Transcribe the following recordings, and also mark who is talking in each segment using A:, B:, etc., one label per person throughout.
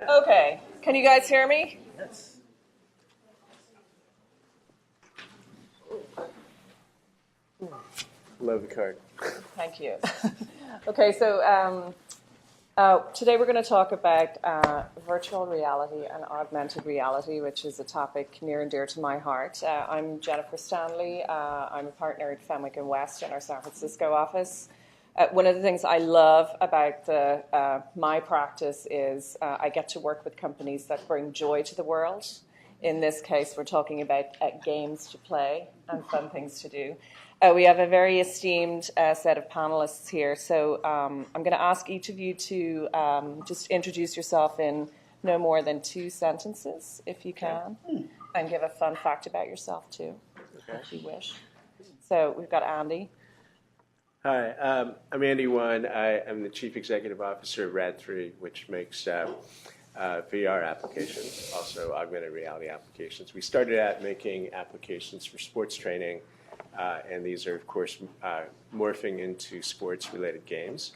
A: Okay, can you guys hear me?
B: Yes.
C: Love the card.
A: Thank you. Okay, so today we're going to talk about virtual reality and augmented reality, which is a topic near and dear to my heart. I'm Jennifer Stanley. I'm a partner at Fenwick & West in our San Francisco office. One of the things I love about my practice is I get to work with companies that bring joy to the world. In this case, we're talking about games to play and fun things to do. We have a very esteemed set of panelists here, so I'm going to ask each of you to just introduce yourself in no more than 2 sentences, if you can, and give a fun fact about yourself, too, if you wish. So we've got Andy.
C: Hi, I'm Andy One. I am the Chief Executive Officer of Rad3, which makes VR applications, also augmented reality applications. We started out making applications for sports training, and these are, of course, morphing into sports-related games.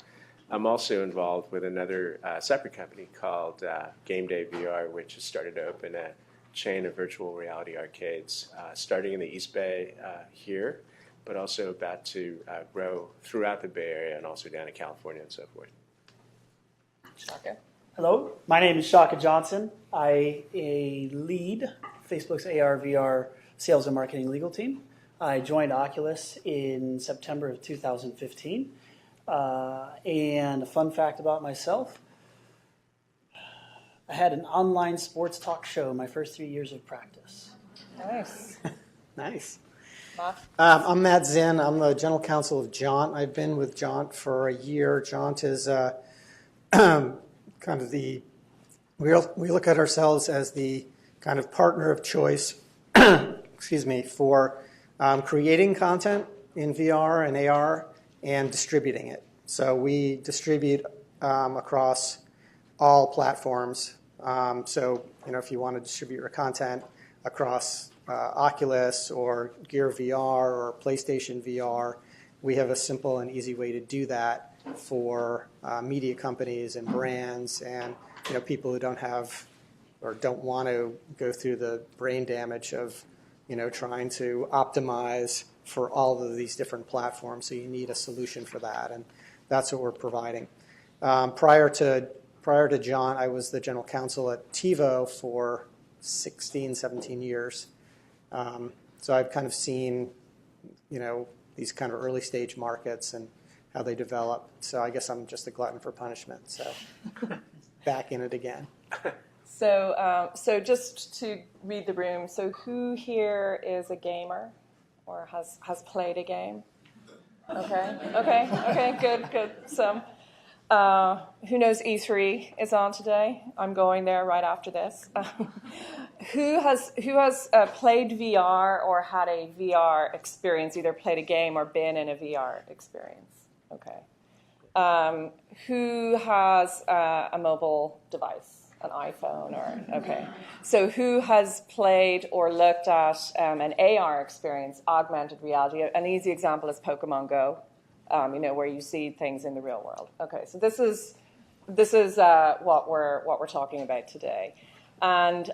C: I'm also involved with another separate company called Game Day VR, which has started to open a chain of virtual reality arcades, starting in the East Bay here, but also about to grow throughout the Bay Area and also down in California and so forth.
A: Shaka.
B: Hello, my name is Shaka Johnson. I lead Facebook's AR/VR sales and marketing legal team. I joined Oculus in September of 2015. And a fun fact about myself, I had an online sports talk show my first 3 years of practice.
A: Nice.
D: Nice.
A: Matt?
D: I'm Matt Zinn. I'm the general counsel of Jaunt. I've been with Jaunt for a year. Jaunt is kind of we look at ourselves as the kind of partner of choice, for creating content in VR and AR and distributing it. So we distribute across all platforms. So if you want to distribute your content across Oculus or Gear VR or PlayStation VR, we have a simple and easy way to do that for media companies and brands and people who don't have or don't want to go through the brain damage of trying to optimize for all of these different platforms. So you need a solution for that, and that's what we're providing. Prior to John, I was the general counsel at TiVo for 16, 17 years. So I've kind of seen, these kind of early stage markets and how they develop. So I guess I'm just a glutton for punishment. So back in it again.
A: So just to read the room, so who here is a gamer or has played a game? Okay, good. So who knows E3 is on today? I'm going there right after this. Who has played VR or had a VR experience, either played a game or been in a VR experience? Okay. Who has a mobile device? An iPhone okay. So who has played or looked at an AR experience, augmented reality? An easy example is Pokemon Go, where you see things in the real world. Okay, so this is what we're talking about today. And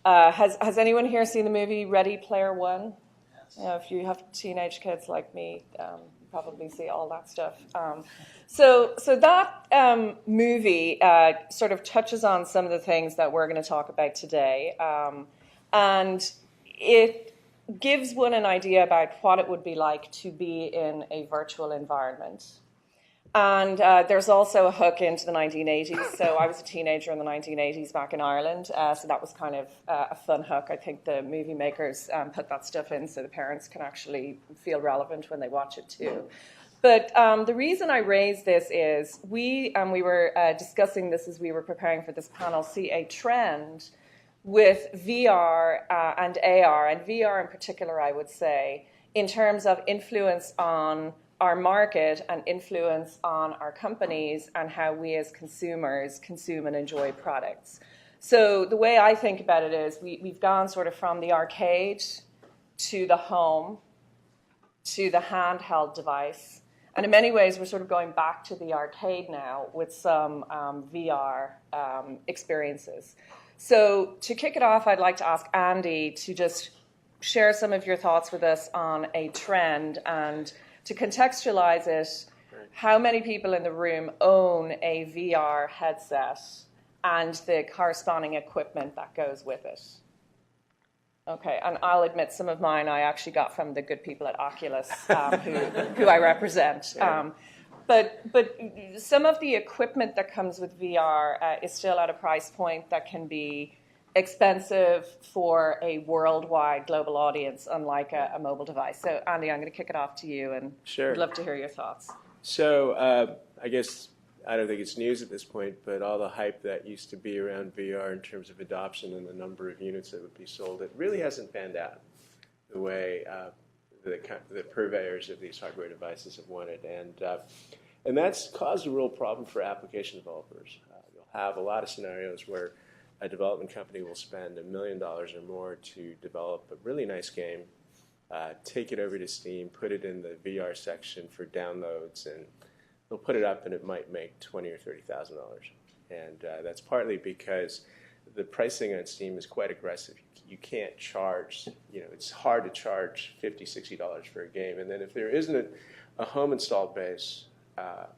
A: has anyone here seen the movie Ready Player One? Yes. If you have teenage kids like me, you probably see all that stuff. So that movie sort of touches on some of the things that we're going to talk about today. And it gives one an idea about what it would be like to be in a virtual environment. And there's also a hook into the 1980s. So I was a teenager in the 1980s back in Ireland. So that was kind of a fun hook. I think the movie makers put that stuff in so the parents can actually feel relevant when they watch it too. But the reason I raise this is we were discussing this as we were preparing for this panel, see a trend with VR and AR, and VR in particular, I would say, in terms of influence on our market and influence on our companies and how we as consumers consume and enjoy products. So the way I think about it is we've gone sort of from the arcade to the home to the handheld device, And in many ways, we're sort of going back to the arcade now with some VR experiences. So to kick it off, I'd like to ask Andy to just share some of your thoughts with us on a trend, and to contextualize it, how many people in the room own a VR headset and the corresponding equipment that goes with it? Okay, and I'll admit some of mine I actually got from the good people at Oculus, who I represent. But some of the equipment that comes with VR is still at a price point that can be expensive for a worldwide global audience, unlike a mobile device. So, Andy, I'm going to kick it off to you, and
C: Sure.
A: I'd love to hear your thoughts.
C: So I guess I don't think it's news at this point, but all the hype that used to be around VR in terms of adoption and the number of units that would be sold, it really hasn't panned out the way the purveyors of these hardware devices have wanted. And that's caused a real problem for application developers. You'll have a lot of scenarios where a development company will spend $1 million or more to develop a really nice game, take it over to Steam, put it in the VR section for downloads, and they'll put it up and it might make $20,000 or $30,000. And that's partly because the pricing on Steam is quite aggressive. You can't charge, it's hard to charge $50, $60 for a game. And then if there isn't a home installed base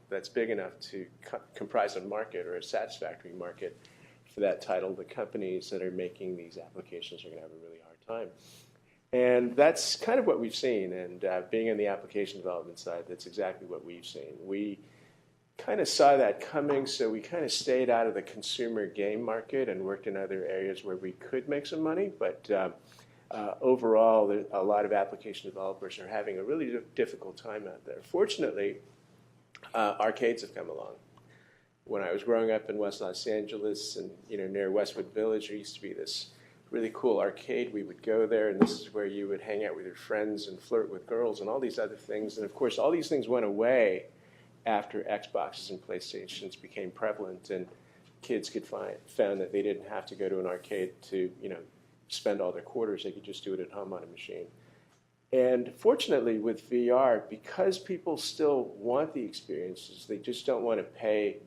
C: that's big enough to comprise a market or a satisfactory market for that title, the companies that are making these applications are going to have a really hard time. And that's kind of what we've seen. And being on the application development side, that's exactly what we've seen. We kind of saw that coming, so we kind of stayed out of the consumer game market and worked in other areas where we could make some money. But overall, a lot of application developers are having a really difficult time out there. Fortunately, arcades have come along. When I was growing up in West Los Angeles and near Westwood Village, there used to be this really cool arcade. We would go there, and this is where you would hang out with your friends and flirt with girls and all these other things. And of course, all these things went away after Xboxes and PlayStations became prevalent, and kids found that they didn't have to go to an arcade to spend all their quarters. They could just do it at home on a machine. And fortunately, with VR, because people still want the experiences, they just don't want to pay.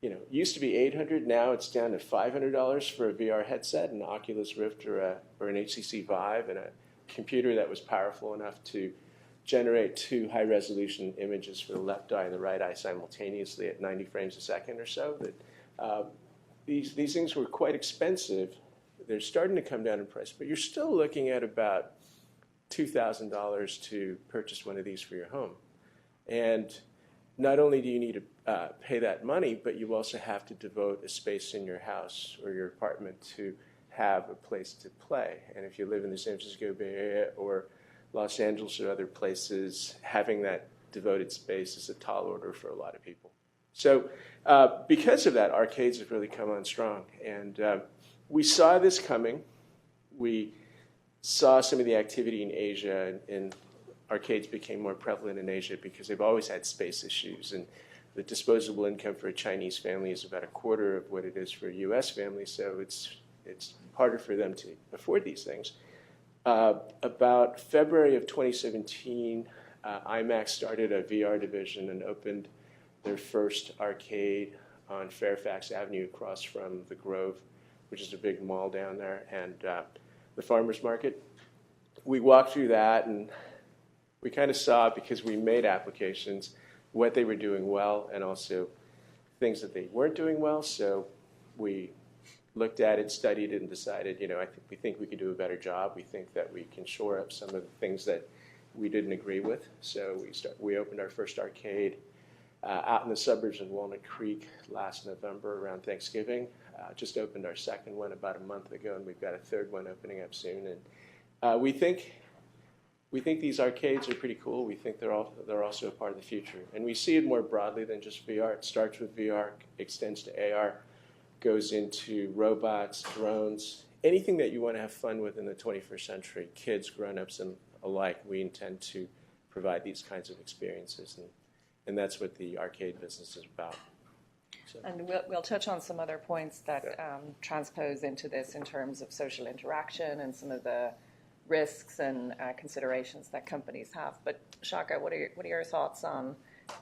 C: It used to be $800, now it's down to $500 for a VR headset, an Oculus Rift or an HTC Vive, and a computer that was powerful enough to generate 2 high-resolution images for the left eye and the right eye simultaneously at 90 frames a second or so. That these things were quite expensive. They're starting to come down in price, but you're still looking at about $2,000 to purchase one of these for your home. And not only do you need to pay that money, but you also have to devote a space in your house or your apartment to have a place to play. And if you live in the San Francisco Bay Area or Los Angeles or other places, having that devoted space is a tall order for a lot of people. So because of that, arcades have really come on strong. And we saw this coming. We saw some of the activity in Asia, and arcades became more prevalent in Asia because they've always had space issues. And the disposable income for a Chinese family is about a quarter of what it is for a U.S. family, so it's harder for them to afford these things. About February of 2017, IMAX started a VR division and opened their first arcade on Fairfax Avenue across from the Grove, which is a big mall down there, and the Farmers Market. We walked through that, and we kind of saw, because we made applications, what they were doing well and also things that they weren't doing well. So we looked at it, studied it, and decided, we think we could do a better job. We think that we can shore up some of the things that we didn't agree with. So we opened our first arcade out in the suburbs in Walnut Creek last November around Thanksgiving. Just opened our second one about a month ago, and we've got a third one opening up soon. And we think these arcades are pretty cool. We think they're also a part of the future. And we see it more broadly than just VR. It starts with VR, extends to AR, goes into robots, drones, anything that you want to have fun with in the 21st century, kids, grown-ups, and alike. We intend to provide these kinds of experiences. And that's what the arcade business is about. So.
A: And we'll touch on some other points that transpose into this in terms of social interaction and some of the risks and considerations that companies have. But Shaka, what are your thoughts on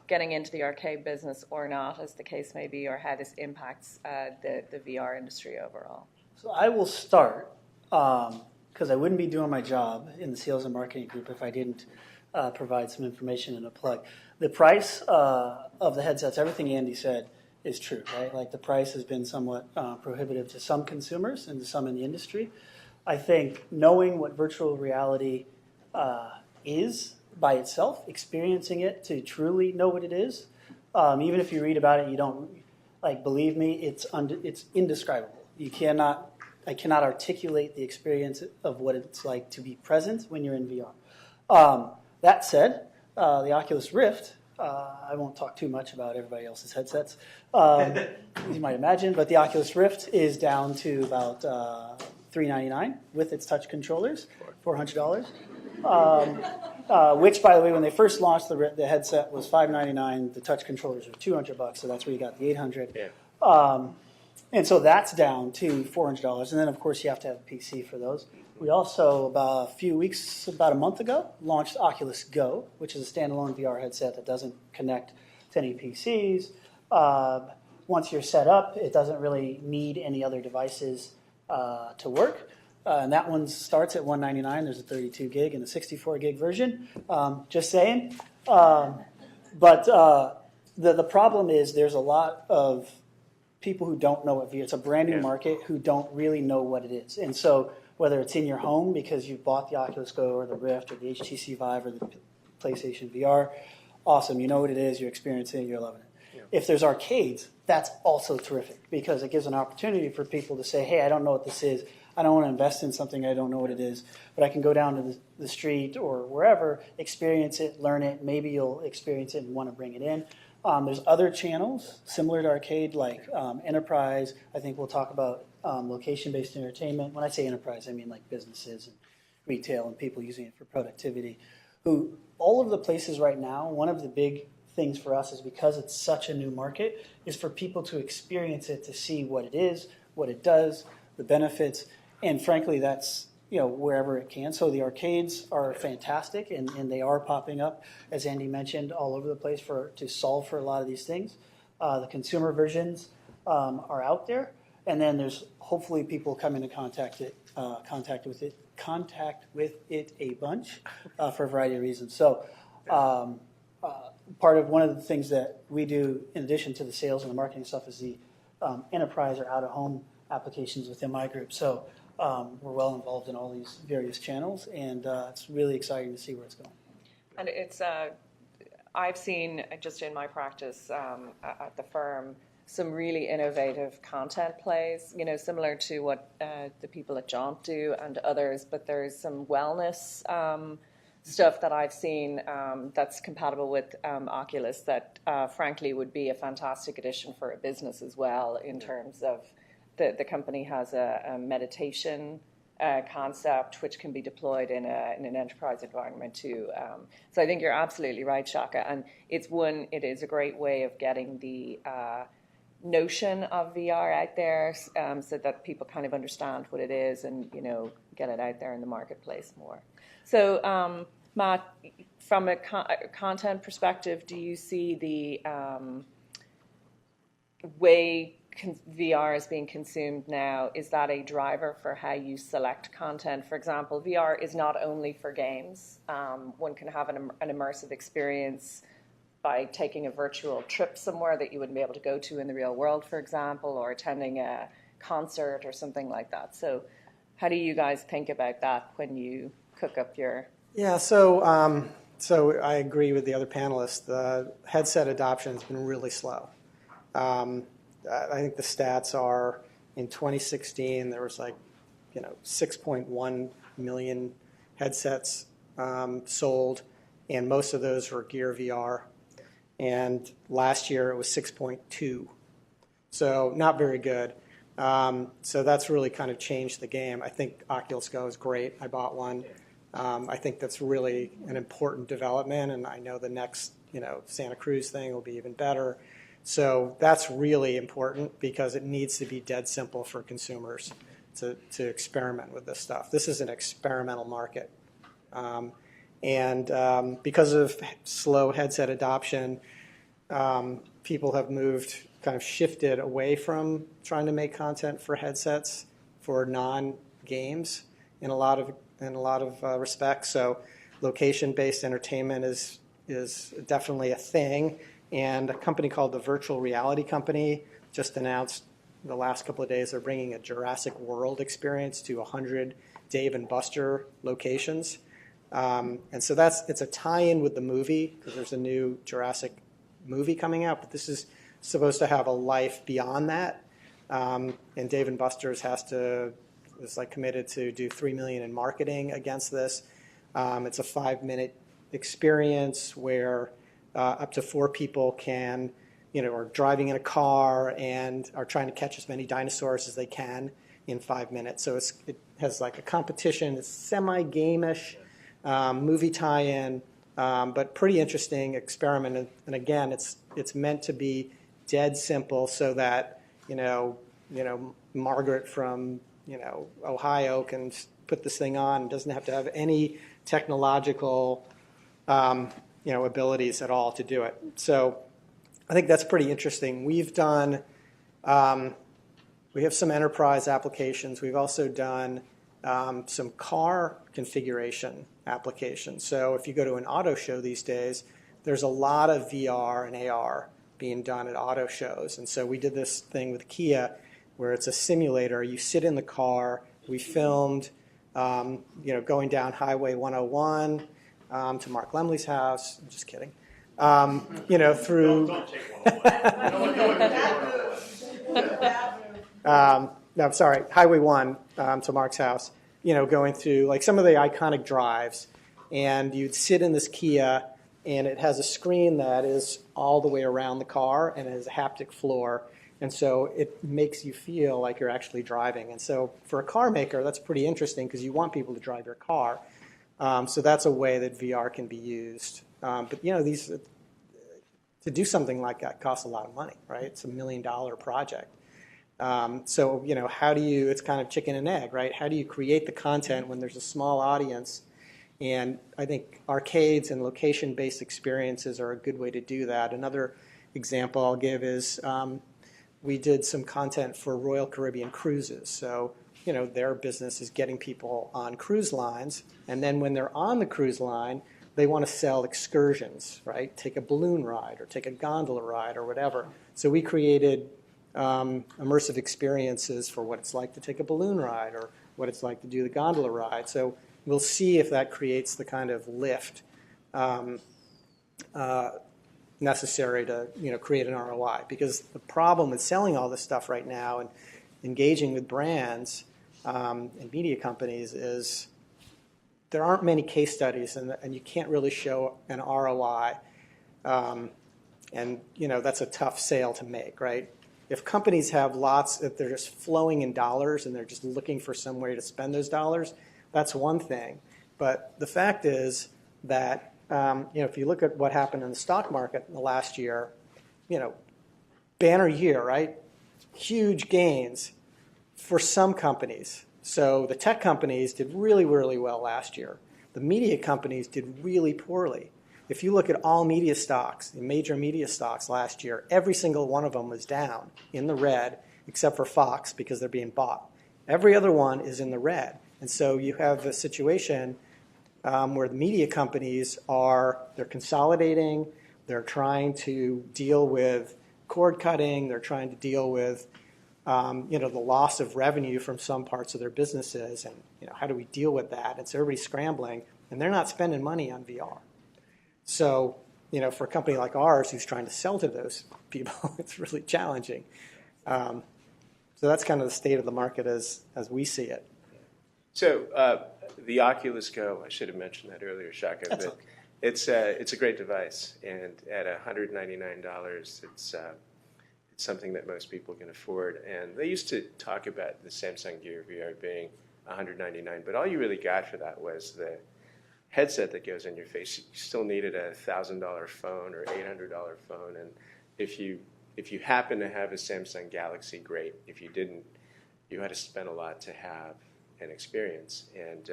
A: getting into the arcade business or not, as the case may be, or how this impacts the VR industry overall?
B: So I will start, because I wouldn't be doing my job in the sales and marketing group if I didn't provide some information and a plug. The price of the headsets, everything Andy said is true, right? Like the price has been somewhat prohibitive to some consumers and to some in the industry. I think knowing what virtual reality is by itself, experiencing it to truly know what it is, even if you read about it, you don't, like, believe me, it's indescribable. I cannot articulate the experience of what it's like to be present when you're in VR. That said, the Oculus Rift, I won't talk too much about everybody else's headsets, as you might imagine, but the Oculus Rift is down to about $399 with its touch controllers, $400. Which, by the way, when they first launched the headset was $599. The touch controllers are $200, so that's where you got the $800.
C: Yeah.
B: And so that's down to $400, and then of course you have to have a PC for those. We also, about a month ago, launched Oculus Go, which is a standalone VR headset that doesn't connect to any PCs. Once you're set up, it doesn't really need any other devices to work. And that one starts at $199. There's a 32 gig and a 64 gig version. Just saying. But the problem is there's a lot of people who don't know what VR. It's a brand new market who don't really know what it is. And so whether it's in your home because you bought the Oculus Go or the Rift or the HTC Vive or the PlayStation VR, awesome. You know what it is. You're experiencing it. You're loving it. Yeah. If there's arcades, that's also terrific because it gives an opportunity for people to say, hey, I don't know what this is. I don't want to invest in something I don't know what it is, but I can go down to the street or wherever, experience it, learn it. Maybe you'll experience it and want to bring it in. There's other channels similar to arcade, like enterprise. I think we'll talk about location-based entertainment. When I say enterprise, I mean like businesses and retail and people using it for productivity. All of the places right now, one of the big things for us is because it's such a new market, is for people to experience it, to see what it is, what it does, the benefits, and frankly, that's wherever it can. So the arcades are fantastic, and they are popping up, as Andy mentioned, all over the place to solve for a lot of these things. The consumer versions are out there, and then there's hopefully people coming into contact with it a bunch for a variety of reasons. So one of the things that we do in addition to the sales and the marketing stuff is the enterprise or out-of-home applications within my group. So we're well involved in all these various channels, and it's really exciting to see where it's going.
A: And it's I've seen just in my practice at the firm some really innovative content plays, similar to what the people at Jaunt do and others, but there's some wellness stuff that I've seen that's compatible with Oculus that frankly would be a fantastic addition for a business as well in terms of the company has a meditation concept which can be deployed in an enterprise environment too. So I think you're absolutely right, Shaka, and it is a great way of getting the notion of VR out there so that people kind of understand what it is and get it out there in the marketplace more. So Matt, from a content perspective, do you see the way VR is being consumed now, is that a driver for how you select content? For example, VR is not only for games. One can have an immersive experience by taking a virtual trip somewhere that you wouldn't be able to go to in the real world, for example, or attending a concert or something like that. So how do you guys think about that when you cook up your...
D: Yeah, so I agree with the other panelists. The headset adoption has been really slow. I think the stats are in 2016 there was 6.1 million headsets sold, and most of those were Gear VR. And last year it was 6.2, so not very good. So that's really kind of changed the game. I think Oculus Go is great. I bought one. I think that's really an important development, and I know the next Santa Cruz thing will be even better. So that's really important because it needs to be dead simple for consumers to experiment with this stuff. This is an experimental market. Because of slow headset adoption, people have kind of shifted away from trying to make content for headsets for non-games in a lot of respects. So location-based entertainment is definitely a thing. And a company called the Virtual Reality Company just announced the last couple of days they're bringing a Jurassic World experience to 100 Dave and Buster locations. And so it's a tie-in with the movie because there's a new Jurassic movie coming out, but this is supposed to have a life beyond that. And Dave and Buster's is like committed to do $3 million in marketing against this. It's a 5-minute experience where up to 4 people can, are driving in a car and are trying to catch as many dinosaurs as they can in 5 minutes. So it has like a competition. It's semi-game-ish. Movie tie-in, but pretty interesting experiment. And again, it's meant to be dead simple so that Margaret from Ohio can put this thing on and doesn't have to have any technological abilities at all to do it. So I think that's pretty interesting. We have some enterprise applications. We've also done some car configuration applications. So if you go to an auto show these days, there's a lot of VR and AR being done at auto shows. And so we did this thing with Kia where it's a simulator. You sit in the car. We filmed, going down Highway 101 to Mark Lemley's house. I'm just kidding. Through. Don't take 101. No, I'm sorry. Highway 1 to Mark's house. Going through like some of the iconic drives, and you'd sit in this Kia, and it has a screen that is all the way around the car, and it has a haptic floor, and so it makes you feel like you're actually driving. And so for a car maker, that's pretty interesting because you want people to drive your car. So that's a way that VR can be used. But these to do something like that costs a lot of money, right? It's $1 million project. So, how do you, it's kind of chicken and egg, right? How do you create the content when there's a small audience? And I think arcades and location-based experiences are a good way to do that. Another example I'll give is we did some content for Royal Caribbean Cruises. So, their business is getting people on cruise lines. And then when they're on the cruise line, they want to sell excursions, right? Take a balloon ride or take a gondola ride or whatever. So we created immersive experiences for what it's like to take a balloon ride or what it's like to do the gondola ride. So we'll see if that creates the kind of lift necessary to create an ROI. Because the problem with selling all this stuff right now and engaging with brands and media companies is there aren't many case studies and you can't really show an ROI. And that's a tough sale to make, right? If companies have if they're just flowing in dollars and they're just looking for some way to spend those dollars, that's one thing. But the fact is that, if you look at what happened in the stock market in the last year, banner year, right? Huge gains for some companies. So the tech companies did really, really well last year. The media companies did really poorly. If you look at all media stocks, the major media stocks last year, every single one of them was down in the red, except for Fox because they're being bought. Every other one is in the red. And so you have a situation where the media companies they're consolidating, they're trying to deal with cord cutting, they're trying to deal with the loss of revenue from some parts of their businesses, and how do we deal with that? And so everybody's scrambling, and they're not spending money on VR. So, for a company like ours who's trying to sell to those people, it's really challenging. So that's kind of the state of the market as we see it.
C: So the Oculus Go, I should have mentioned that earlier, Shaka, but
D: okay.
C: It's a great device, and at $199, it's something that most people can afford. And they used to talk about the Samsung Gear VR being $199, but all you really got for that was the headset that goes in your face. You still needed a $1,000 phone or $800 phone, and if you happen to have a Samsung Galaxy, great. If you didn't, you had to spend a lot to have an experience. And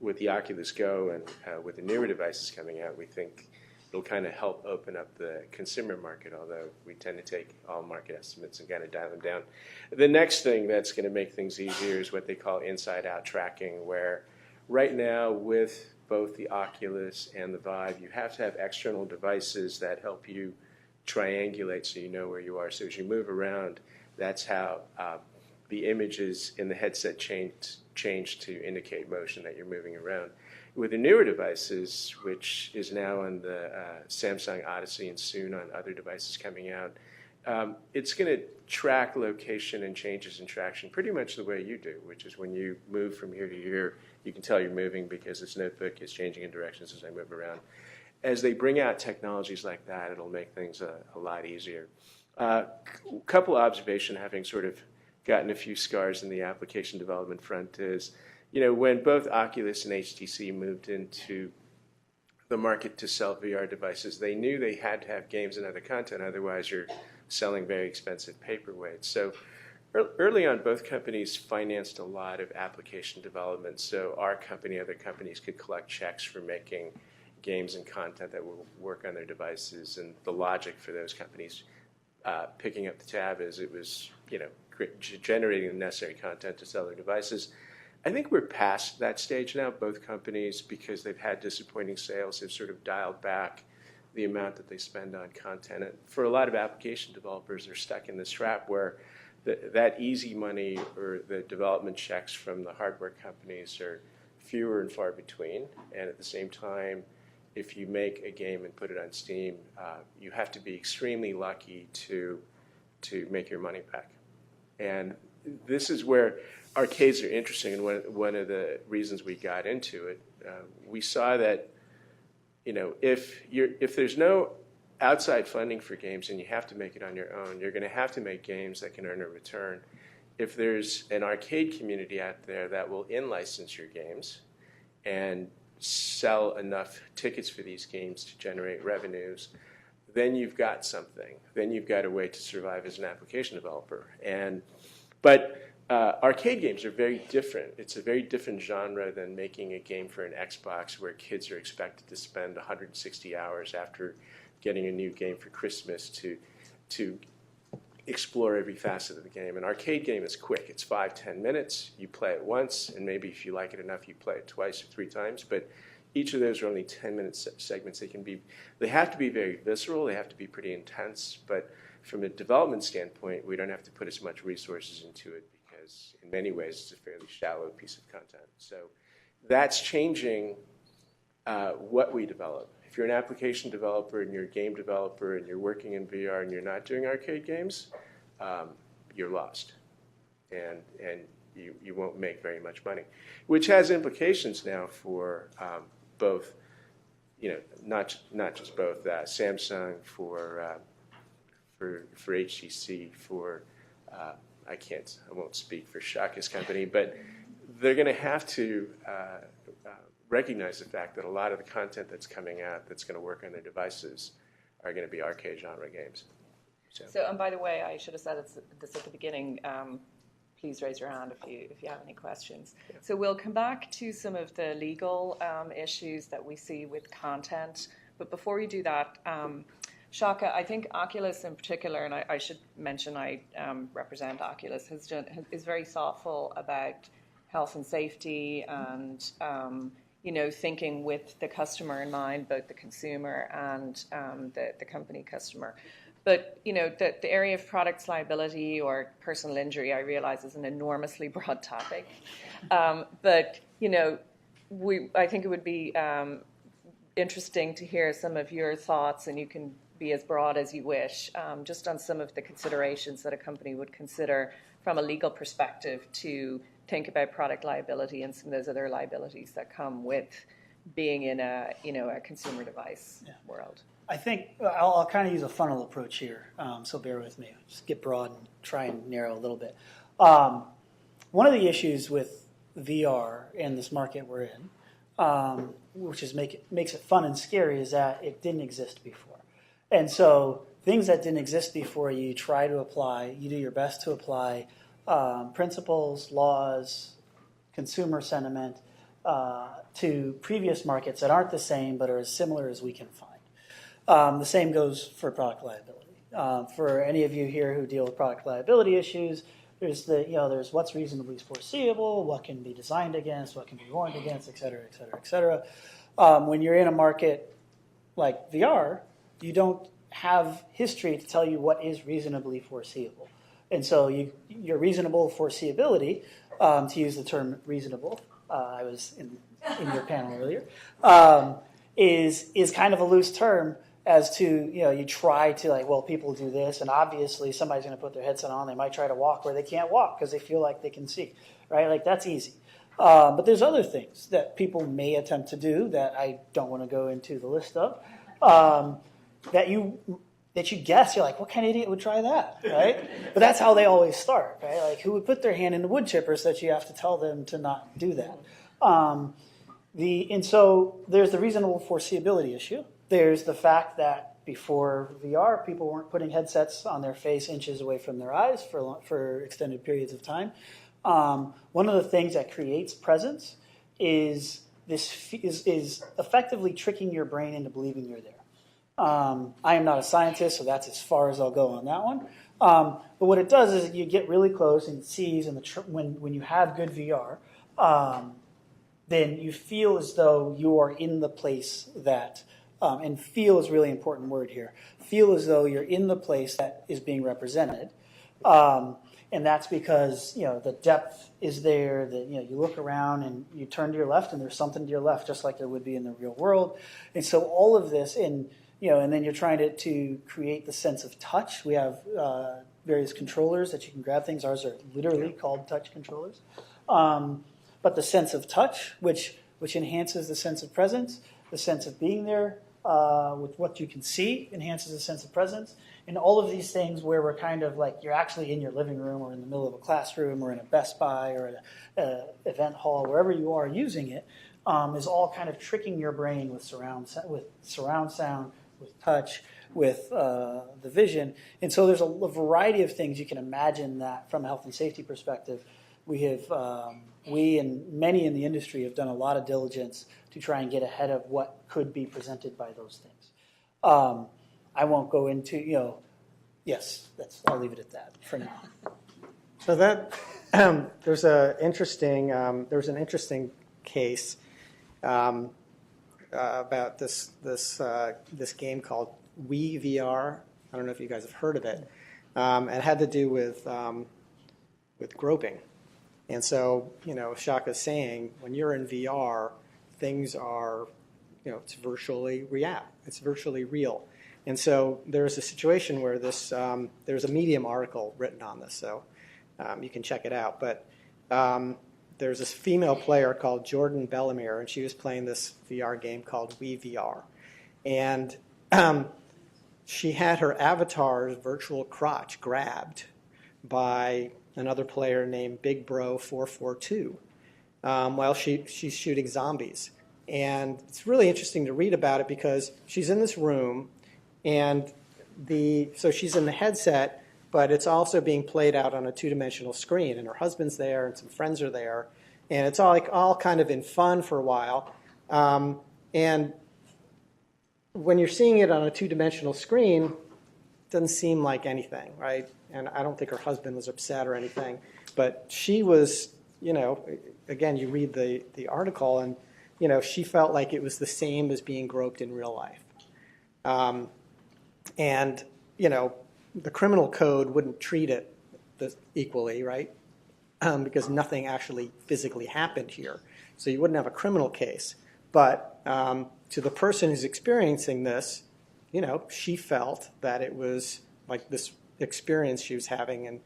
C: with the Oculus Go and with the newer devices coming out, we think it'll kind of help open up the consumer market, although we tend to take all market estimates and kind of dial them down. The next thing that's going to make things easier is what they call inside-out tracking, where right now with both the Oculus and the Vive, you have to have external devices that help you triangulate so you know where you are. So as you move around, that's how the images in the headset change to indicate motion that you're moving around. With the newer devices, which is now on the Samsung Odyssey and soon on other devices coming out, it's going to track location and changes in traction pretty much the way you do, which is when you move from here to here, you can tell you're moving because this notebook is changing in directions as I move around. As they bring out technologies like that, it'll make things a lot easier. Couple observation, having sort of gotten a few scars in the application development front, is when both Oculus and HTC moved into the market to sell VR devices, they knew they had to have games and other content, otherwise you're selling very expensive paperweights. So early on, both companies financed a lot of application development, so our company, other companies could collect checks for making games and content that will work on their devices. And the logic for those companies picking up the tab is it was generating the necessary content to sell their devices. I think we're past that stage now. Both companies, because they've had disappointing sales, have sort of dialed back the amount that they spend on content. And for a lot of application developers, they're stuck in this trap where that easy money or the development checks from the hardware companies are fewer and far between. And at the same time, if you make a game and put it on Steam, you have to be extremely lucky to make your money back. And this is where arcades are interesting, and one of the reasons we got into it, we saw that if there's no outside funding for games and you have to make it on your own, you're going to have to make games that can earn a return. If there's an arcade community out there that will in-license your games and sell enough tickets for these games to generate revenues, then you've got something. Then you've got a way to survive as an application developer. But arcade games are very different. It's a very different genre than making a game for an Xbox where kids are expected to spend 160 hours after getting a new game for Christmas to explore every facet of the game. An arcade game is quick. It's 5-10 minutes. You play it once, and maybe if you like it enough, you play it twice or 3 times. But each of those are only 10-minute segments. They have to be very visceral. They have to be pretty intense. But from a development standpoint, we don't have to put as much resources into it because in many ways it's a fairly shallow piece of content. So that's changing what we develop. If you're an application developer and you're a game developer and you're working in VR and you're not doing arcade games, you're lost. And you won't make very much money, which has implications now for both, not just both Samsung, for HTC, for I won't speak for Shaka's company, but they're going to have to recognize the fact that a lot of the content that's coming out that's going to work on their devices are going to be arcade genre games.
A: So, and by the way, I should have said this at the beginning. Please raise your hand if you have any questions. Yeah. So we'll come back to some of the legal issues that we see with content. But before we do that, Shaka, I think Oculus in particular, and I should mention I represent Oculus, is very thoughtful about health and safety and thinking with the customer in mind, both the consumer and the company customer. But, the area of products liability or personal injury, I realize, is an enormously broad topic. But, I think it would be interesting to hear some of your thoughts, and you can be as broad as you wish, just on some of the considerations that a company would consider from a legal perspective to think about product liability and some of those other liabilities that come with being in a consumer device world.
B: I think I'll kind of use a funnel approach here, so bear with me. Just get broad and try and narrow a little bit. One of the issues with VR and this market we're in, which makes it fun and scary, is that it didn't exist before. And so things that didn't exist before, you try to apply, you do your best to apply principles, laws, consumer sentiment to previous markets that aren't the same but are as similar as we can find. The same goes for product liability. For any of you here who deal with product liability issues, there's what's reasonably foreseeable, what can be designed against, what can be warned against, et cetera, et cetera, et cetera. When you're in a market like VR, you don't have history to tell you what is reasonably foreseeable. And so your reasonable foreseeability, to use the term reasonable, I was in your panel earlier, is kind of a loose term as to, you try to people do this, and obviously somebody's going to put their headset on, they might try to walk where they can't walk because they feel like they can see, right? That's easy. But there's other things that people may attempt to do that I don't want to go into the list of, that you guess, you're like, what kind of idiot would try that, right? But that's how they always start, right? Who would put their hand in the wood chipper so that you have to tell them to not do that? And so there's the reasonable foreseeability issue. There's the fact that before VR, people weren't putting headsets on their face inches away from their eyes for extended periods of time. One of the things that creates presence is effectively tricking your brain into believing you're there. I am not a scientist, so that's as far as I'll go on that one. But what it does is you get really close and it sees, and when you have good VR, then you feel as though you are in the place that, and feel is a really important word here, feel as though you're in the place that is being represented. And that's because, the depth is there, that, you look around and you turn to your left and there's something to your left, just like there would be in the real world. And so all of this, and then you're trying to create the sense of touch. We have various controllers that you can grab things. Ours are literally called touch controllers. But the sense of touch, which enhances the sense of presence, the sense of being there with what you can see enhances the sense of presence. And all of these things where we're kind of you're actually in your living room or in the middle of a classroom or in a Best Buy or at an event hall, wherever you are using it, is all kind of tricking your brain with surround sound, with touch, with the vision. And so there's a variety of things you can imagine that from a health and safety perspective. We and many in the industry have done a lot of diligence to try and get ahead of what could be presented by those things. I won't go into, yes, I'll leave it at that for now.
D: So that there's an interesting case about this game called Wii VR. I don't know if you guys have heard of it. It had to do with groping. And so, Shaka's saying, when you're in VR, things are, it's virtually real. It's virtually real. And so there's a situation where there's a Medium article written on this, so you can check it out. But there's this female player called Jordan Bellemere, and she was playing this VR game called Wii VR. And she had her avatar's virtual crotch grabbed by another player named Big Bro 442 while she's shooting zombies. And it's really interesting to read about it because she's in this room, and so she's in the headset, but it's also being played out on a two-dimensional screen, and her husband's there and some friends are there, and it's all kind of in fun for a while. And when you're seeing it on a two-dimensional screen, it doesn't seem like anything, right? And I don't think her husband was upset or anything, but she was, again, you read the article, and she felt like it was the same as being groped in real life. And the criminal code wouldn't treat it equally, right? Because nothing actually physically happened here. So you wouldn't have a criminal case. But to the person who's experiencing this, she felt that it was like this experience she was having, and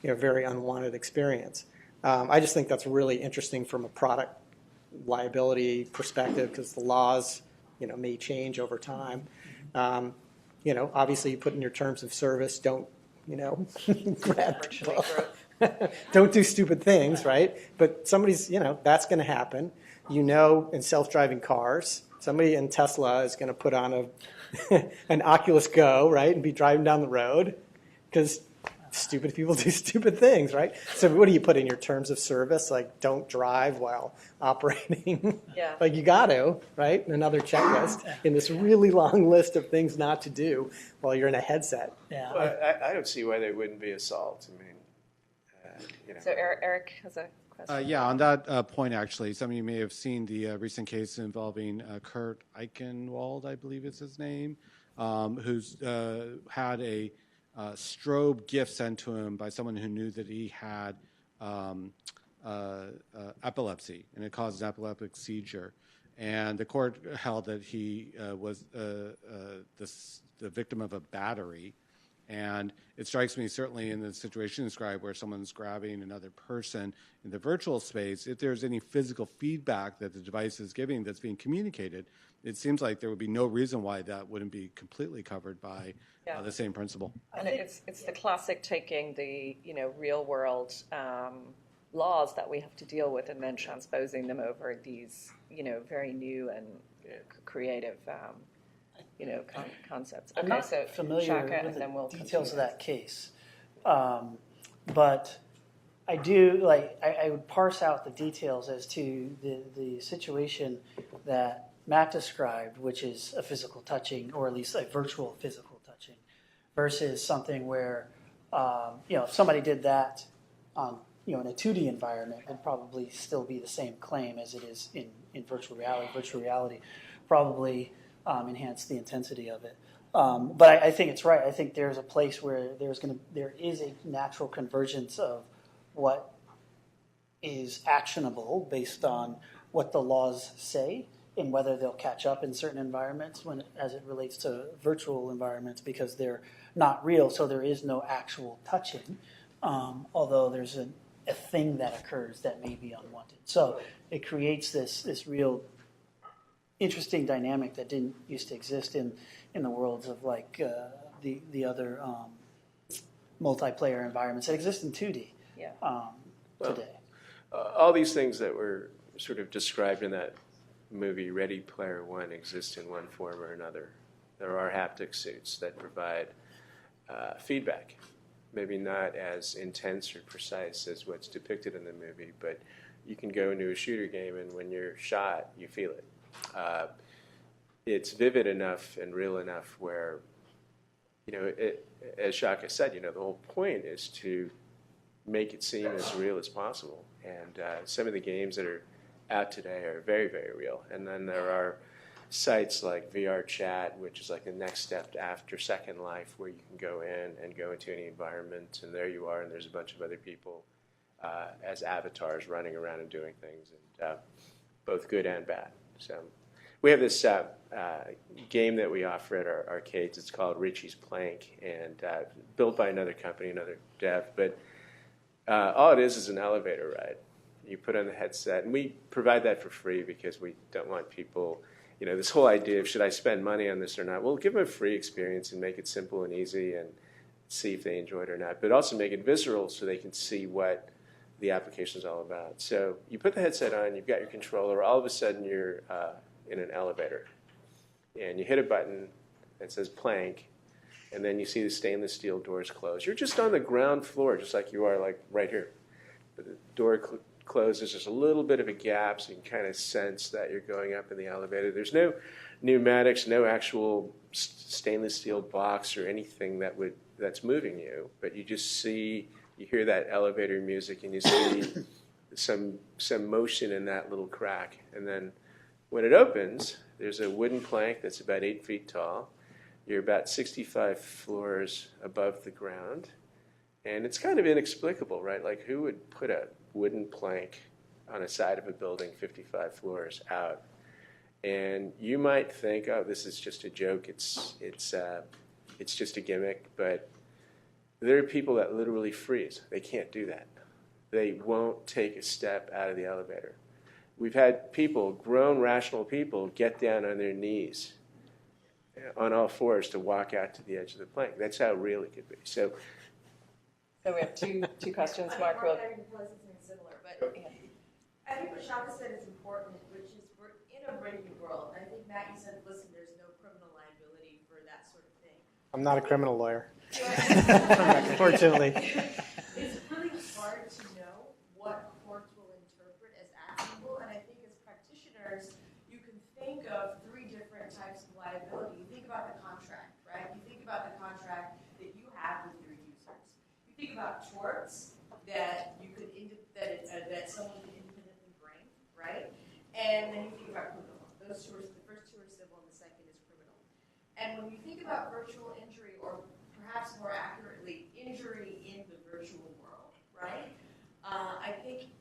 D: very unwanted experience. I just think that's really interesting from a product liability perspective because the laws, may change over time. Obviously you put in your terms of service, don't, grab people. Don't do stupid things, right? But somebody's, that's going to happen. In self-driving cars, somebody in Tesla is going to put on an Oculus Go, right, and be driving down the road because stupid people do stupid things, right? So what do you put in your terms of service? Like, don't drive while operating.
A: Yeah.
D: Like, you got to, right? Another checklist in this really long list of things not to do while you're in a headset.
B: Yeah.
C: Well, I don't see why there wouldn't be assault. I mean,
A: So Eric has a question.
E: Yeah, on that point, actually, some of you may have seen the recent case involving Kurt Eichenwald, I believe is his name, who's had a strobe gift sent to him by someone who knew that he had epilepsy, and it caused an epileptic seizure. And the court held that he was the victim of a battery. And it strikes me, certainly in the situation described where someone's grabbing another person in the virtual space, if there's any physical feedback that the device is giving that's being communicated, it seems like there would be no reason why that wouldn't be completely covered by the same principle.
A: And it's the classic taking the real world laws that we have to deal with and then transposing them over these very new and creative concepts.
B: I'm
A: Okay,
B: not
A: so
B: familiar
A: Shaka,
B: with
A: and then we'll
B: the details of
A: continue.
B: that case, but I do I would parse out the details as to the situation that Matt described, which is a physical touching, or at least a virtual physical touching, versus something where if somebody did that on in a 2D environment, it'd probably still be the same claim as it is in virtual reality. Virtual reality probably enhance the intensity of it. But I think it's right. I think there's a place where there is a natural convergence of what is actionable based on what the laws say and whether they'll catch up in certain environments as it relates to virtual environments, because they're not real, so there is no actual touching, although there's a thing that occurs that may be unwanted. So it creates this real interesting dynamic that didn't used to exist in the worlds of the other multiplayer environments that exist in 2D today.
C: all these things that were sort of described in that movie Ready Player One exist in one form or another. There are haptic suits that provide feedback, maybe not as intense or precise as what's depicted in the movie, but you can go into a shooter game and when you're shot, you feel it. It's vivid enough and real enough where, as Shaka said, the whole point is to make it seem as real as possible. And some of the games that are out today are very, very real. And then there are sites like VR Chat, which is like the next step after Second Life, where you can go in and go into any environment, and there you are, and there's a bunch of other people as avatars running around and doing things, and both good and bad. So we have this game that we offer at our arcades. It's called Richie's Plank, and built by another company, another dev. But all it is an elevator ride. You put on the headset, and we provide that for free because we don't want people, this whole idea of should I spend money on this or not. We'll give them a free experience and make it simple and easy and see if they enjoy it or not. But also make it visceral so they can see what the application is all about. So you put the headset on, you've got your controller, all of a sudden you're in an elevator. And you hit a button that says plank, and then you see the stainless steel doors close. You're just on the ground floor, just like you are like right here. But the door closes, there's a little bit of a gap, so you can kind of sense that you're going up in the elevator. There's no pneumatics, no actual stainless steel box or anything that's moving you, but you just see, you hear that elevator music, and you see some motion in that little crack. And then when it opens, there's a wooden plank that's about 8 feet tall. You're about 65 floors above the ground. And it's kind of inexplicable, right? Like, who would put a wooden plank on a side of a building 55 floors out? And you might think, oh, this is just a joke. It's just a gimmick. But there are people that literally freeze. They can't do that. They won't take a step out of the elevator. We've had people, grown, rational people, get down on their knees on all fours to walk out to the edge of the plank. That's how real it could be. So
A: we have two questions. Mark will.
F: I think something similar, but I think what Shaka said is important, which is we're in a ready world. I think, Matt, you said, listen, there's no criminal liability for that sort of thing.
D: I'm not a criminal lawyer.
B: Unfortunately.
F: It's really hard to know what courts will interpret as actionable, and I think as practitioners, you can think of three different types of liability. You think about the contract, right? You think about the contract that you have with your users. You think about torts that you could that someone could independently bring, right? And then you think about criminal law. Those two are the first two are civil, and the second is criminal. And when you think about virtual injury, or perhaps more accurately, injury in the virtual world, right? I think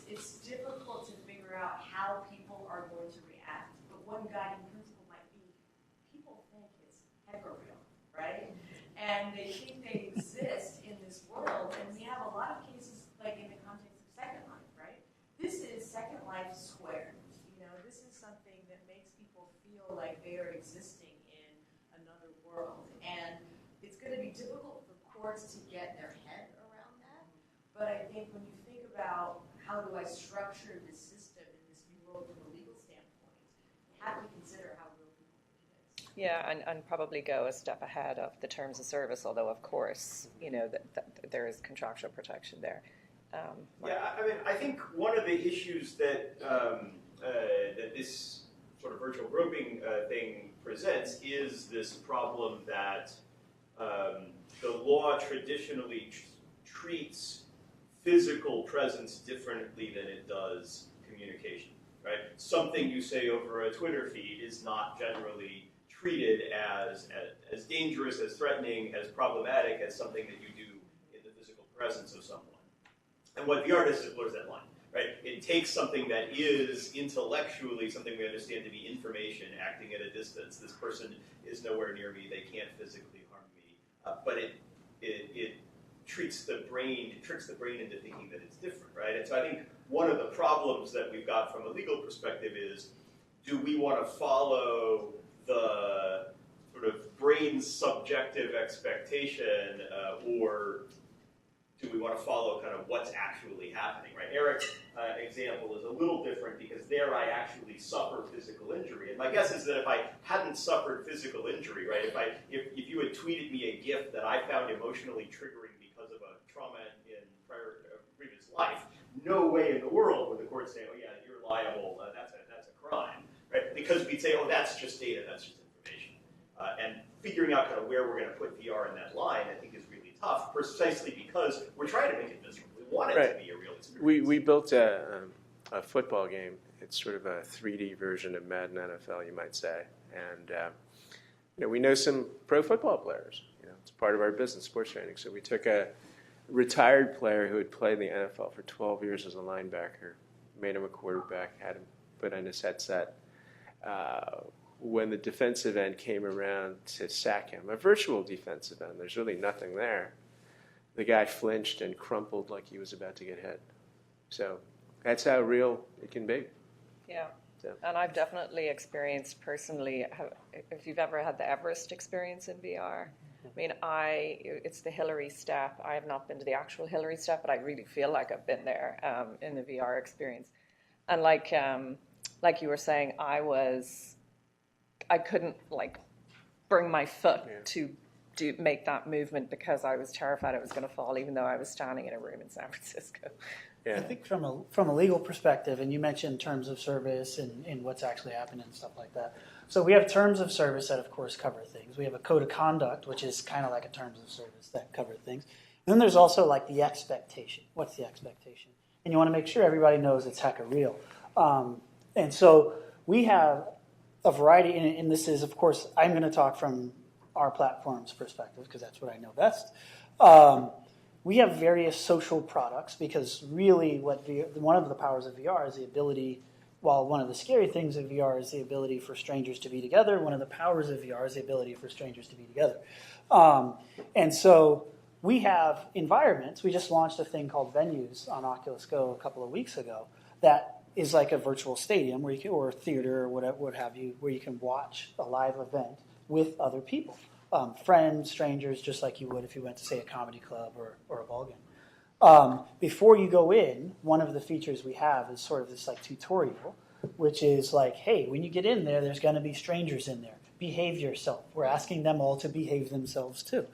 F: it's difficult to figure out how people are going to react. But one guiding principle might be people think it's heck or real, right? And they think they exist in this world. And we have a lot of cases, like in the context of Second Life, right? This is Second Life squared. This is something that makes people feel like they are existing in another world. And it's going to be difficult for courts to get their head around that. But I think when you think about how do I structure this system in this new world from a legal standpoint, you have to consider how real people think it is.
A: Yeah, and probably go a step ahead of the terms of service, although of course, that there is contractual protection there.
G: I think one of the issues that that this sort of virtual groping thing presents is this problem that the law traditionally treats physical presence differently than it does communication, right? Something you say over a Twitter feed is not generally treated as dangerous, as threatening, as problematic as something that you do in the physical presence of someone. And what VR does is it blurs that line, right? It takes something that is intellectually something we understand to be information acting at a distance. This person is nowhere near me. They can't physically harm me. But it tricks the brain into thinking that it's different, right? And so I think one of the problems that we've got from a legal perspective is, do we want to follow the sort of brain's subjective expectation, or do we want to follow kind of what's actually happening, right? Eric's example is a little different because there I actually suffer physical injury. And my guess is that if I hadn't suffered physical injury, right, if you had tweeted me a gift that I found emotionally triggering because of a trauma in previous life, no way in the world would the court say, oh yeah, you're liable, that's a crime, right? Because we'd say, oh, that's just data, that's just information. And figuring out kind of where we're going to put VR in that line, I think, is really tough, precisely because we're trying to make it visible. We want it to be a real experience.
C: We built a football game. It's sort of a 3D version of Madden NFL, you might say. And we know some pro football players. It's part of our business, sports training. So we took a retired player who had played in the NFL for 12 years as a linebacker, made him a quarterback, had him put on his headset. When the defensive end came around to sack him, a virtual defensive end, there's really nothing there. The guy flinched and crumpled like he was about to get hit. So that's how real it can be.
A: Yeah. So. And I've definitely experienced personally, if you've ever had the Everest experience in VR, I mean, it's the Hillary step. I have not been to the actual Hillary step, but I really feel like I've been there in the VR experience. And like you were saying, I couldn't bring my foot to make that movement because I was terrified it was going to fall, even though I was standing in a room in San Francisco.
B: Yeah. I think from a legal perspective, and you mentioned terms of service and what's actually happening and stuff like that. So we have terms of service that, of course, cover things. We have a code of conduct, which is kind of like a terms of service that cover things. And then there's also like the expectation. What's the expectation? And you want to make sure everybody knows it's hecka real. And so we have a variety, and this is, of course, I'm going to talk from our platform's perspective because that's what I know best. We have various social products because really one of the powers of VR is the ability, while one of the scary things of VR is the ability for strangers to be together, one of the powers of VR is the ability for strangers to be together. And so we have environments. We just launched a thing called Venues on Oculus Go a couple of weeks ago that is like a virtual stadium where or a theater or what have you, where you can watch a live event with other people. Friends, strangers, just like you would if you went to, say, a comedy club or a ball game. Before you go in, one of the features we have is sort of this like tutorial, which is like, hey, when you get in there, there's going to be strangers in there. behave yourself. We're asking them all to behave themselves too.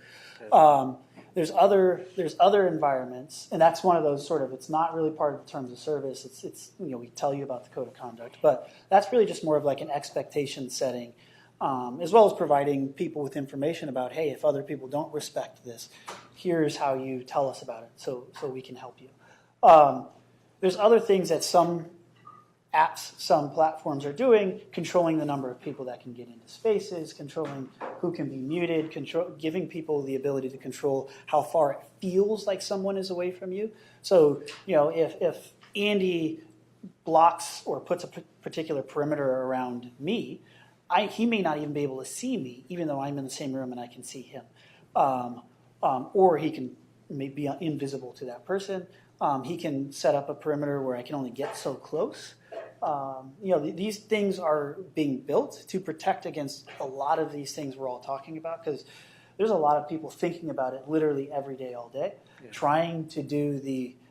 B: There's other environments, and that's one of those sort of, it's not really part of the terms of service. It's we tell you about the code of conduct, but that's really just more of like an expectation setting, as well as providing people with information about, hey, if other people don't respect this, here's how you tell us about it, so we can help you. There's other things that some apps, some platforms are doing, controlling the number of people that can get into spaces, controlling who can be muted, giving people the ability to control how far it feels like someone is away from you. So, if Andy blocks or puts a particular perimeter around me, he may not even be able to see me, even though I'm in the same room and I can see him. Or he can be invisible to that person. He can set up a perimeter where I can only get so close. These things are being built to protect against a lot of these things we're all talking about, because there's a lot of people thinking about it literally every day, all day, trying to do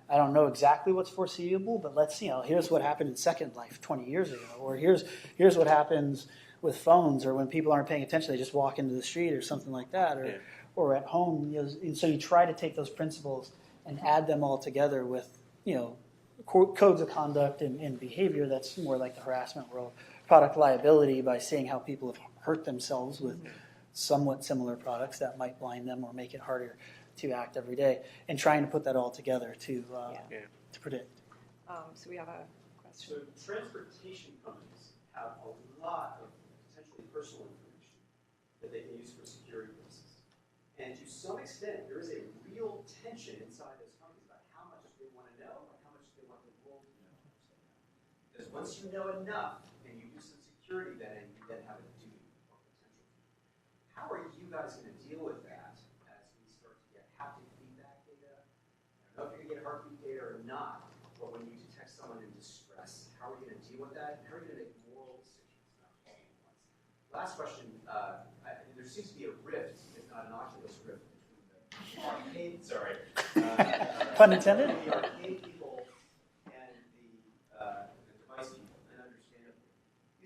B: I don't know exactly what's foreseeable, but here's what happened in Second Life 20 years ago, or here's what happens with phones, or when people aren't paying attention, they just walk into the street or something like that, or at home. And so you try to take those principles and add them all together with, codes of conduct and behavior that's more like the harassment world, product liability, by seeing how people have hurt themselves with somewhat similar products that might blind them or make it harder to act every day, and trying to put that all together to predict.
A: So we have a question.
H: So transportation companies have a lot of potentially personal information that they can use for security purposes. And to some extent, there is a real tension inside those companies about how much they want to know and how much they want the world to know. Because once you know enough and you do some security vetting, you then have a duty or potential. How are you guys going to deal with that as we start to get haptic feedback data? I don't know if you're going to get heartbeat data or not, but when you detect someone in distress, how are you going to deal with that? And how are you going to make moral decisions, not just ones? Last question. There seems to be a rift, if not an Oculus rift, between the arcade,
B: Pun intended?
H: the arcade people and the device people, and understandably.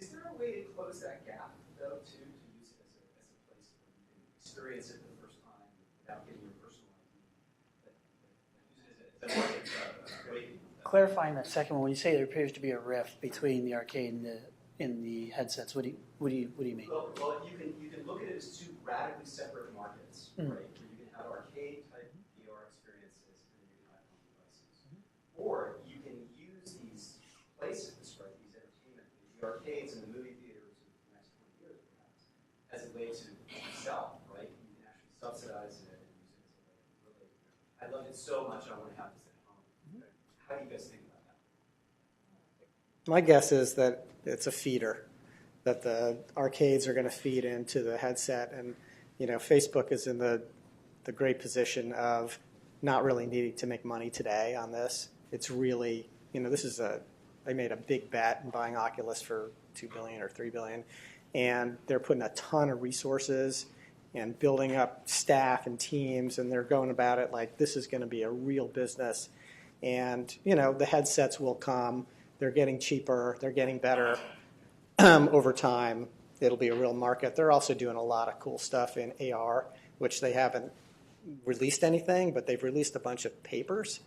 H: Is there a way to close that gap, though, to use it as a place where you can experience it for the first time without getting your personal ID, but use it as a way?
B: Clarifying that second one, when you say there appears to be a rift between the arcade and the headsets, what do you mean?
H: Well, you can look at it as two radically separate markets, right? Where you can have arcade-type VR experiences and then you can have home devices. Or you can use these places, right, these entertainment, the arcades and the movie theaters of the next 20 years, perhaps, as a way to sell, right? You can actually subsidize it and use it as a way to really, I love it so much, I want to have this at home. How do you guys think about that?
D: My guess is that it's a feeder, that the arcades are going to feed into the headset. And, Facebook is in the great position of not really needing to make money today on this. It's really, they made a big bet in buying Oculus for $2 billion or $3 billion. And they're putting a ton of resources and building up staff and teams. And they're going about it like this is going to be a real business. And, the headsets will come. They're getting cheaper. They're getting better. Over time, it'll be a real market. They're also doing a lot of cool stuff in AR, which they haven't released anything, but they've released a bunch of papers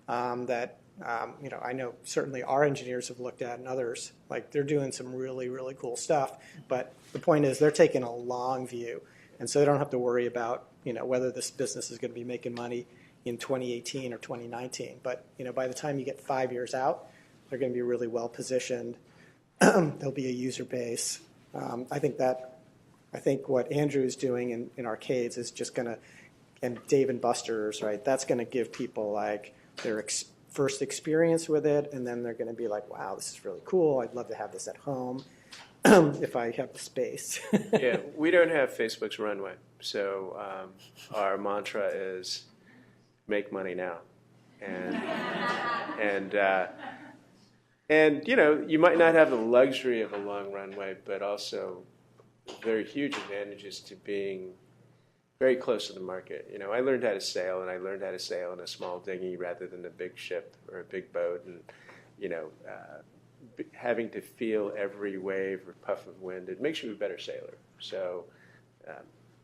D: that, I know certainly our engineers have looked at and others. Like they're doing some really, really cool stuff. But the point is they're taking a long view. And so they don't have to worry about, whether this business is going to be making money in 2018 or 2019. But, by the time you get 5 years out, they're going to be really well positioned. There'll be a user base. I think what Andrew is doing in arcades is just going to, and Dave and Buster's, right? That's going to give people like their first experience with it, and then they're going to be like, "Wow, this is really cool. I'd love to have this at home if I have the space."
C: Yeah, we don't have Facebook's runway, so our mantra is make money now, and you might not have the luxury of a long runway, but also very huge advantages to being very close to the market. I learned how to sail, and I learned how to sail in a small dinghy rather than a big ship or a big boat, and having to feel every wave or puff of wind, it makes you a better sailor. So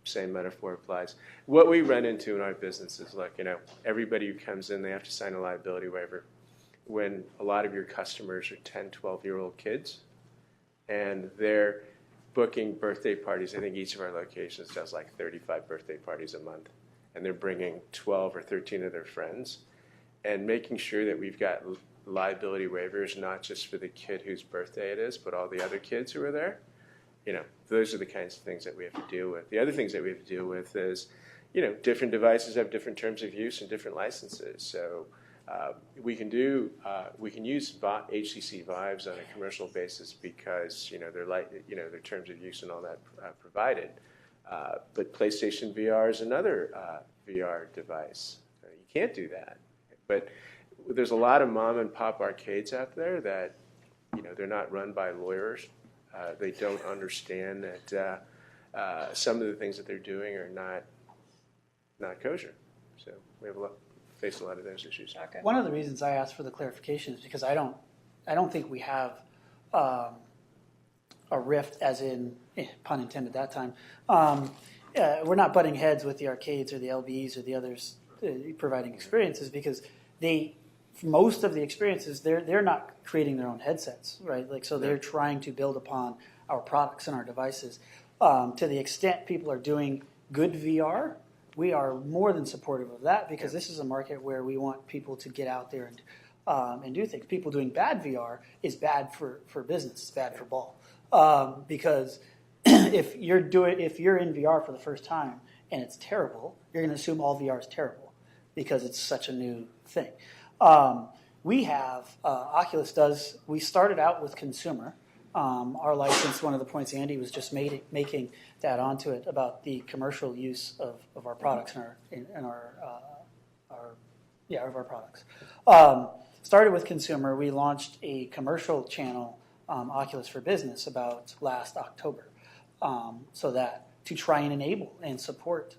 C: same metaphor applies. What we run into in our business is, like, everybody who comes in, they have to sign a liability waiver. When a lot of your customers are 10, 12-year-old kids, and they're booking birthday parties. I think each of our locations does like 35 birthday parties a month, and they're bringing 12 or 13 of their friends, and making sure that we've got liability waivers, not just for the kid whose birthday it is, but all the other kids who are there. Those are the kinds of things that we have to deal with. The other things that we have to deal with is, different devices have different terms of use and different licenses. So we can use HTC Vives on a commercial basis because their terms of use and all that provided. But PlayStation VR is another VR device. You can't do that. But there's a lot of mom and pop arcades out there that they're not run by lawyers. They don't understand that some of the things that they're doing are not kosher. So we have face a lot of those issues.
A: Okay.
B: One of the reasons I asked for the clarification is because I don't think we have a rift, as in pun intended that time. We're not butting heads with the arcades or the LBEs or the others providing experiences, because most of the experiences they're not creating their own headsets, right? Like, so they're trying to build upon our products and our devices. To the extent people are doing good VR, we are more than supportive of that, because this is a market where we want people to get out there and do things. People doing bad VR is bad for business. It's bad for ball, because if you're in VR for the first time and it's terrible, you're going to assume all VR is terrible because it's such a new thing. We have Oculus does. We started out with consumer. Our license, one of the points Andy was just making to add on to it about the commercial use of our products and our products. Started with consumer. We launched a commercial channel, Oculus for Business, about last October, so that to try and enable and support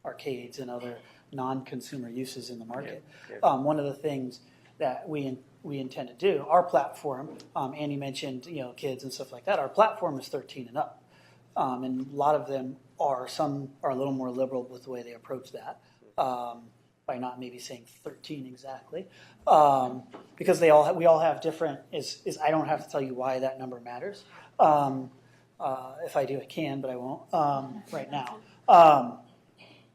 B: arcades and other non-consumer uses in the market. One of the things that we intend to do, our platform, Andy mentioned, kids and stuff like that. Our platform is 13 and up, and a lot of them some are a little more liberal with the way they approach that, by not maybe saying 13 exactly, because we all have different. I don't have to tell you why that number matters. If I do, I can, but I won't right now.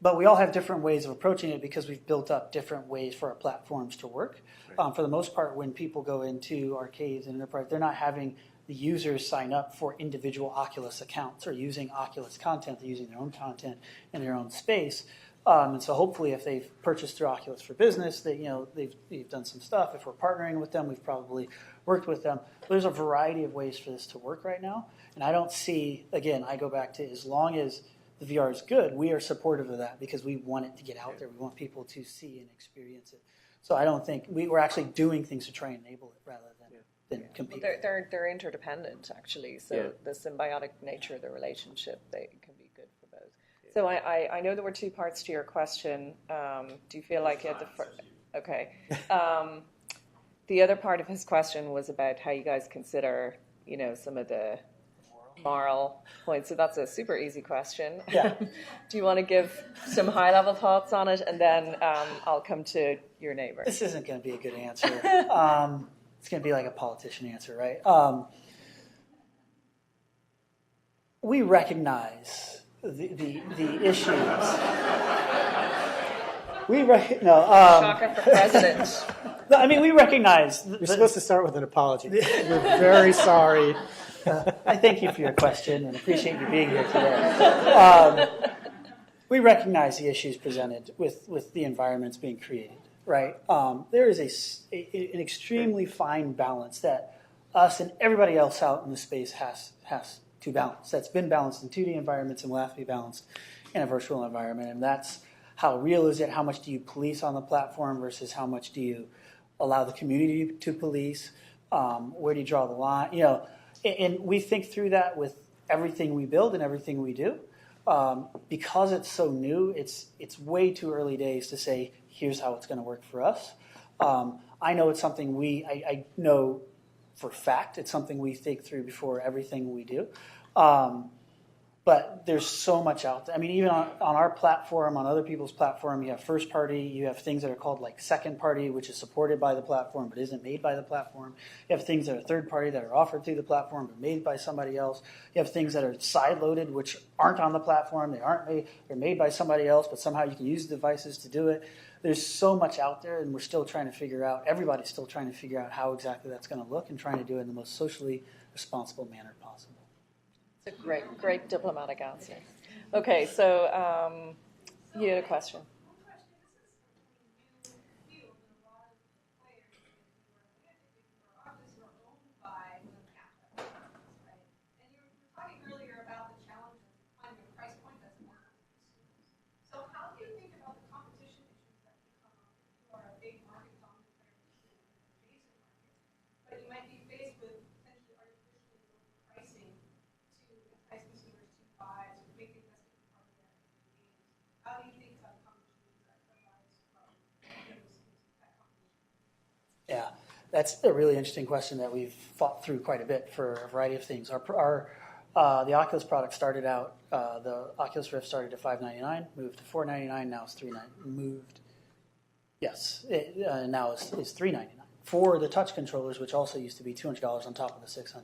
B: But we all have different ways of approaching it because we've built up different ways for our platforms to work. For the most part, when people go into arcades and enterprise, they're not having the users sign up for individual Oculus accounts or using Oculus content. They're using their own content in their own space. And so hopefully if they've purchased through Oculus for Business, they've done some stuff. If we're partnering with them, we've probably worked with them. There's a variety of ways for this to work right now. And I don't see, again, I go back to, as long as the VR is good, we are supportive of that because we want it to get out there. We want people to see and experience it. So I don't think we're actually doing things to try and enable it rather than compete.
A: Well, they're interdependent, actually. So the symbiotic nature of the relationship, they can be good for both. So I know there were two parts to your question. Do you feel like you had okay. The other part of his question was about how you guys consider, some of the moral points. So that's a super easy question.
B: Yeah.
A: Do you want to give some high-level thoughts on it, and then I'll come to your neighbor?
B: This isn't going to be a good answer. It's going to be like a politician answer, right? We recognize the issues.
A: Shocker for president.
B: No, I mean, we recognize.
D: You're supposed to start with an apology. We're very sorry.
B: I thank you for your question and appreciate you being here today. We recognize the issues presented with the environments being created, right? There is an extremely fine balance that us and everybody else out in the space has to balance. That's been balanced in 2D environments and will have to be balanced in a virtual environment. And that's how real is it? How much do you police on the platform versus how much do you allow the community to police? Where do you draw the line? And we think through that with everything we build and everything we do. Because it's so new, it's way too early days to say, here's how it's going to work for us. I know it's something I know for fact, it's something we think through before everything we do. but there's so much out there. I mean, even on our platform, on other people's platform, you have first party, you have things that are called like second party, which is supported by the platform but isn't made by the platform. You have things that are third party that are offered through the platform but made by somebody else. You have things that are side loaded, which aren't on the platform. They aren't made. They're made by somebody else, but somehow you can use the devices to do it. There's so much out there, and we're still trying to figure out. Everybody's still trying to figure out how exactly that's going to look, and trying to do it in the most socially responsible manner possible.
A: It's a great diplomatic answer. Okay, so you had a question.
B: Yeah, that's a really interesting question that we've thought through quite a bit for a variety of things. The Oculus product started out, the Oculus Rift started at $599, moved to $499, now it's $399. Moved, yes, now it's $399 for the touch controllers, which also used to be $200 on top of the $600.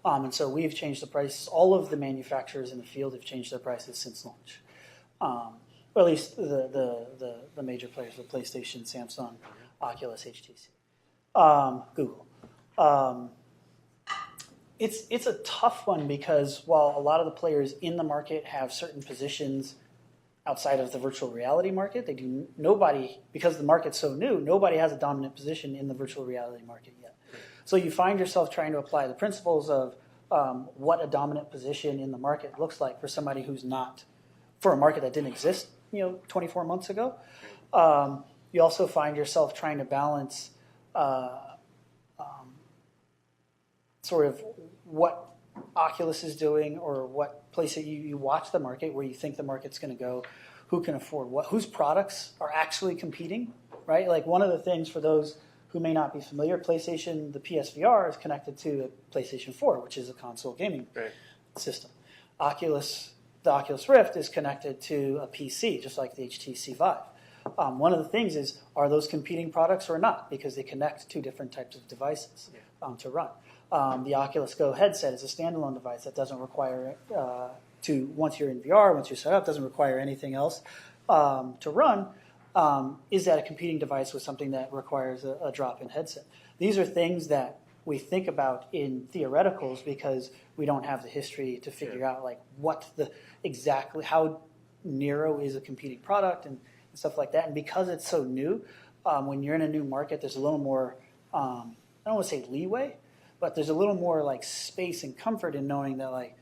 B: And so we've changed the price. All of the manufacturers in the field have changed their prices since launch. Or at least the major players, the PlayStation, Samsung, Oculus, HTC. Google. It's a tough one because while a lot of the players in the market have certain positions outside of the virtual reality market, because the market's so new, nobody has a dominant position in the virtual reality market yet. So you find yourself trying to apply the principles of what a dominant position in the market looks like for somebody who's not, for a market that didn't exist 24 months ago. You also find yourself trying to balance sort of what Oculus is doing or what place that you watch the market, where you think the market's going to go, who can afford what, whose products are actually competing, right? Like one of the things for those who may not be familiar, PlayStation, the PSVR is connected to a PlayStation 4, which is a console gaming system. The Oculus Rift is connected to a PC, just like the HTC Vive. One of the things is, are those competing products or not? Because they connect to different types of devices to run. The Oculus Go headset is a standalone device that doesn't require once you're in VR, once you're set up, doesn't require anything else to run. Is that a competing device with something that requires a drop-in headset? These are things that we think about in theoreticals because we don't have the history to figure out like exactly how narrow is a competing product and stuff like that. And because it's so new, when you're in a new market, there's a little more, I don't want to say leeway, but there's a little more like space and comfort in knowing that like,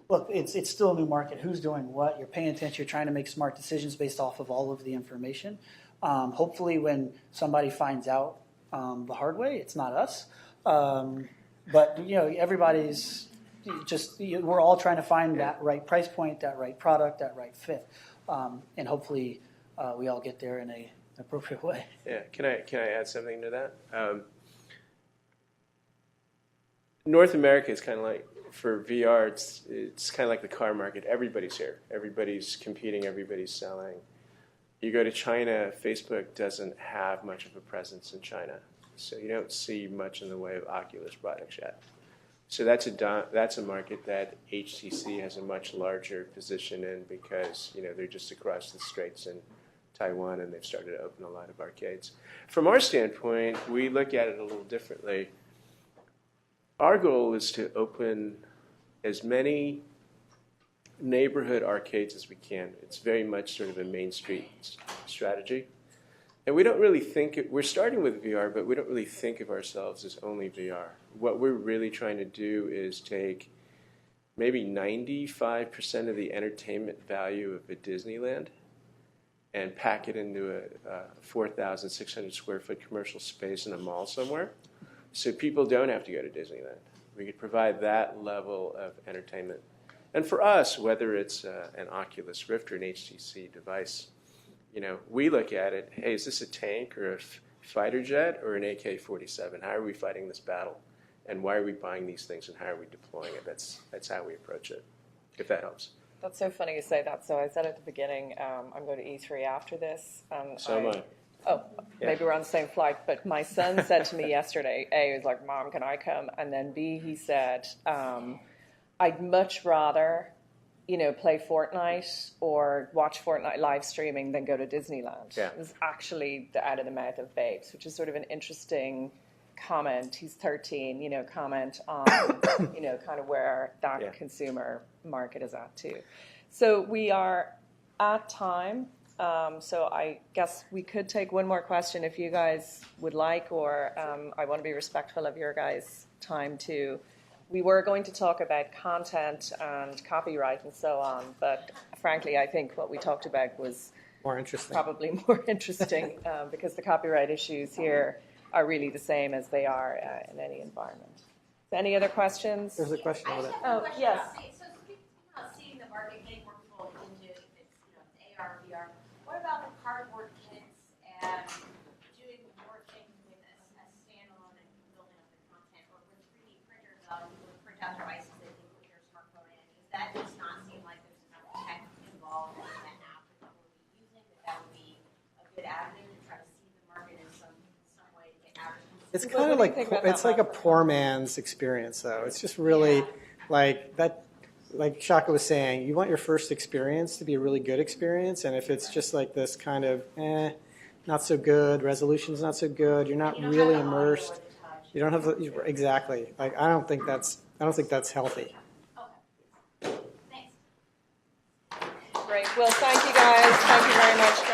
B: look, it's still a new market. Who's doing what? You're paying attention. You're trying to make smart decisions based off of all of the information. Hopefully when somebody finds out the hard way, it's not us. But, everybody's we're all trying to find that right price point, that right product, that right fit. And hopefully we all get there in an appropriate way.
C: Yeah, can I add something to that? North America is kind of like, for VR, it's kind of like the car market. Everybody's here. Everybody's competing. Everybody's selling. You go to China, Facebook doesn't have much of a presence in China. So you don't see much in the way of Oculus products yet. So that's a market that HTC has a much larger position in because they're just across the straits in Taiwan and they've started to open a lot of arcades. From our standpoint, we look at it a little differently. Our goal is to open as many neighborhood arcades as we can. It's very much sort of a Main Street strategy. And we don't really we're starting with VR, but we don't really think of ourselves as only VR. What we're really trying to do is take maybe 95% of the entertainment value of a Disneyland and pack it into a 4,600 square foot commercial space in a mall somewhere. So people don't have to go to Disneyland. We could provide that level of entertainment. And for us, whether it's an Oculus Rift or an HTC device, we look at it, hey, is this a tank or a fighter jet or an AK-47? How are we fighting this battle? And why are we buying these things and how are we deploying it? That's how we approach it. if that helps.
A: That's so funny you say that. So I said at the beginning, I'm going to E3 after this. And
C: So am I.
A: Oh,
C: Yeah.
A: maybe we're on the same flight. But my son said to me yesterday, A, he was like, Mom, can I come? And then B, he said, I'd much rather, play Fortnite or watch Fortnite live streaming than go to Disneyland.
C: Yeah.
A: It was actually the out of the mouth of babes, which is sort of an interesting comment. He's 13, comment on, kind of where that consumer market is at too. So we are at time. So I guess we could take one more question if you guys would like, or I want to be respectful of your guys' time too. We were going to talk about content and copyright and so on, but frankly, I think what we talked about was
D: More interesting.
A: probably more interesting because the copyright issues here are really the same as they are in any environment. Any other questions?
D: There's a question over there.
A: Oh, yes.
F: So speaking about seeing the market getting more people into AR, VR, what about the cardboard kits and doing more things with a standalone and building up the content, or with 3D printers out, you would print out devices that you put your smartphone in? Does that just not seem like there's enough tech involved in that app that people would be using, that would be a good avenue to try to see the market in some way to get average consumers?
D: It's
A: What
D: kind of
A: do you
D: like
A: think about
D: it's
A: that,
D: like a
A: Mark?
D: poor man's experience, though. It's just really like that. Like Shaka was saying, you want your first experience to be a really good experience, and if it's just like this kind of not so good, resolution's not so good, you're not really immersed. You don't have exactly. Like I don't think that's healthy.
F: Okay. Thanks.
A: Great. Well, thank you guys. Thank you very much.